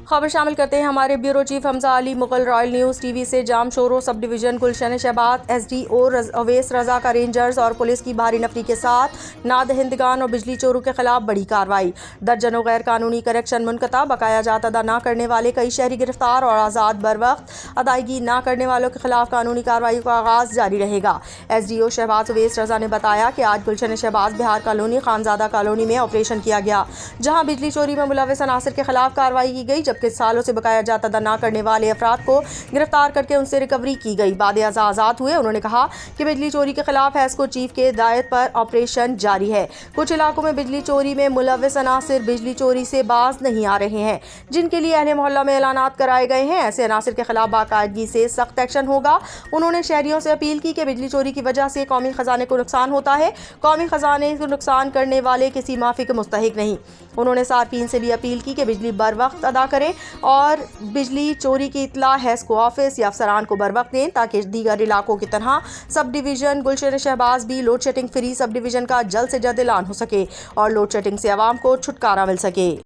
खबर शामिल करते हैं हमारे bureau chief Hamza Ali Mughal royal news TV से। जाम शोरो सब डिवीज़न गुलशन शहबाज एसडीओ अवैस रजा का रेंजर्स और पुलिस की भारी नफरी के साथ नादहिंदगान और बिजली चोरों के खिलाफ बड़ी कार्रवाई। दर्जनों गैर कानूनी करेक्शन मुनक़ता, बकाया जात अदा न करने वाले कई शहरी गिरफ्तार और आज़ाद बर वक्त अदायगी न करने वालों के खिलाफ कानूनी कार्रवाई का आगाज़ जारी रहेगा। एसडीओ शहबाज अवैस रजा ने बताया कि आज गुलशन शहबाज बिहार कॉलोनी खानजादा कॉलोनी में ऑपरेशन किया गया, जहाँ बिजली चोरी में मुलविस अनासर के खिलाफ कार्रवाई की गई, जबकि सालों से बकाया जात अदा न करने वाले अफराद को गिरफ्तार करके उनसे रिकवरी की गई। बाद आज़ाद हुए। उन्होंने कहा कि बिजली चोरी के खिलाफ हैस्को चीफ के हिदायत पर ऑपरेशन जारी है। कुछ इलाकों में बिजली चोरी में मुलविस अनासर बिजली चोरी से बाज नहीं आ रहे हैं, जिनके लिए अहले मोहल्ला में ऐलानात कराए गए हैं। ऐसे अनासर के खिलाफ बाकायदगी से सख्त एक्शन होगा। उन्होंने शहरियों से अपील की कि बिजली चोरी की वजह से कौमी खजाने को नुकसान होता है, कौमी खजाने को नुकसान करने वाले किसी माफी के मुस्तहिक नहीं। उन्होंने सार्फिन से भी अपील की कि बिजली बर वक्त अदा करें और बिजली चोरी की इतला हैस्को ऑफिस या अफसरान को बर वक्त दें, ताकि दीगर इलाकों की तरह सब डिवीज़न गुलशन शहबाज भी load shedding free sub division का जल्द से जल्द ऐलान हो सके और लोड शेडिंग से आवाम को छुटकारा मिल सके।